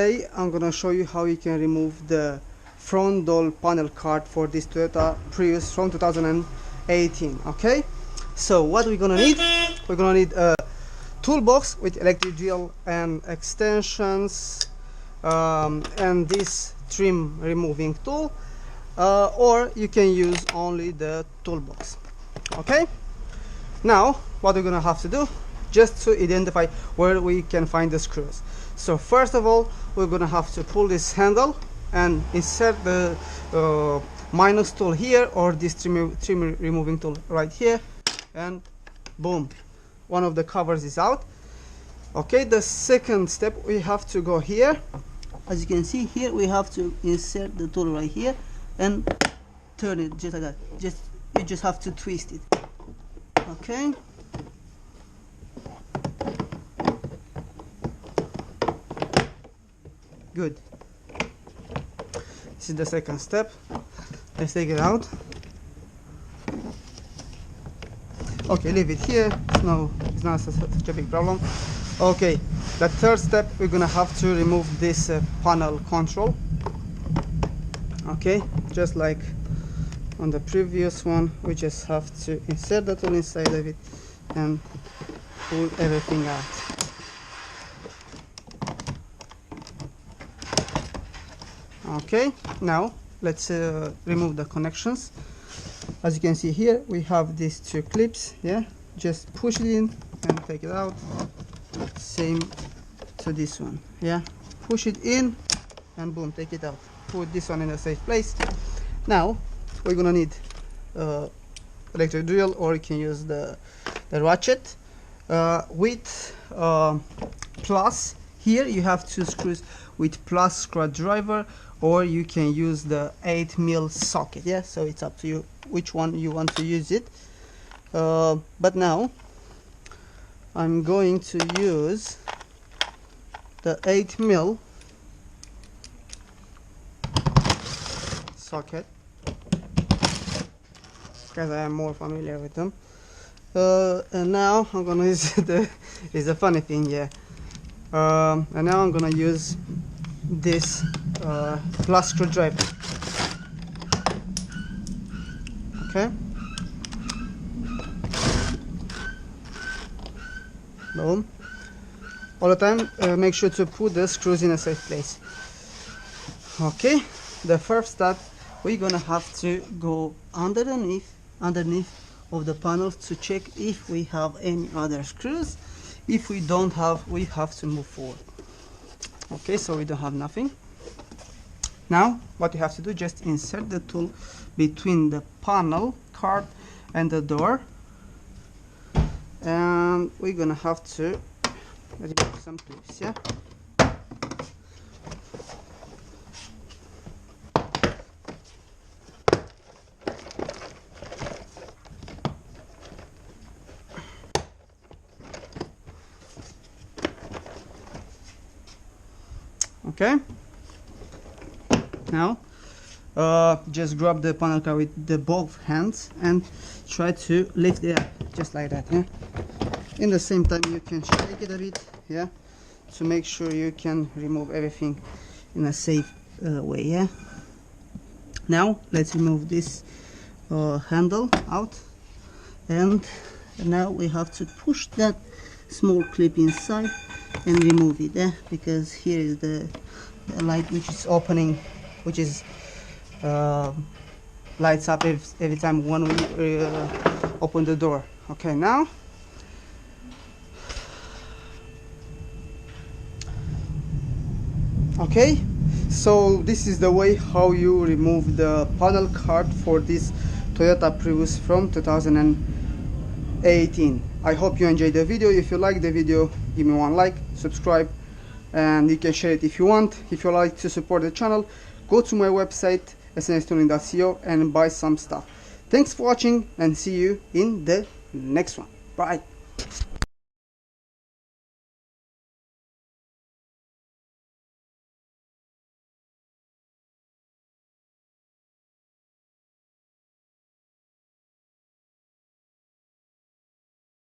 Today I'm gonna show you how you can remove the front door panel card for this Toyota Prius from 2018. Okay, so what we're gonna need a toolbox with electric drill and extensions, and this trim removing tool, or you can use only the toolbox. Okay, now what we're gonna have to do just to identify where we can find the screws. So first of all, we're gonna have to pull this handle and insert the minus tool here, or this trim removing tool right here, and boom, one of the covers is out. Okay, the second step, we have to go here. As you can see here, we have to insert the tool right here and turn it just like that. You just have to twist it. Okay, good. This is the second step. Let's take it out. Okay, leave it here. It's not such a big problem. Okay, the third step, we're gonna have to remove this panel control. Okay, just like on the previous one, we just have to insert the tool inside of it and pull everything out. Okay, now let's remove the connections. As you can see here, we have these two clips. Yeah, just push it in and take it out. Same to this one. Yeah, push it in and boom, take it out. Put this one in a safe place. Now we're gonna need electric drill, or you can use the ratchet with plus. Here you have two screws with plus screwdriver, or you can use the 8mm socket. Yeah, so it's up to you which one you want to use it. But now I'm going to use the 8mm socket because I am more familiar with them. And now I'm gonna use it's a funny thing, yeah. And now I'm gonna use this plus screwdriver. Okay, boom. All the time, make sure to put the screws in a safe place. Okay, the first step, we're gonna have to go underneath of the panels to check if we have any other screws. If we don't have, we have to move forward. Okay, so we don't have nothing. Now what you have to do, just insert the tool between the panel card and the door, and we're gonna have to remove some clips. Yeah, okay. Now just grab the panel card with the both hands and try to lift it up just like that. Yeah, in the same time you can shake it a bit, yeah, to make sure you can remove everything in a safe way. Yeah, now let's remove this handle out, and now we have to push that small clip inside and remove it, yeah, because here is the light which is opening, which is lights up every time when we open the door. Okay, now okay, so this is the way how you remove the panel card for this Toyota Prius from 2018. I hope you enjoyed the video. If you like the video, give me one like, subscribe, and you can share it if you want. If you like to support the channel, go to my website snstuning.co and buy some stuff. Thanks for watching, and see you in the next one. Bye.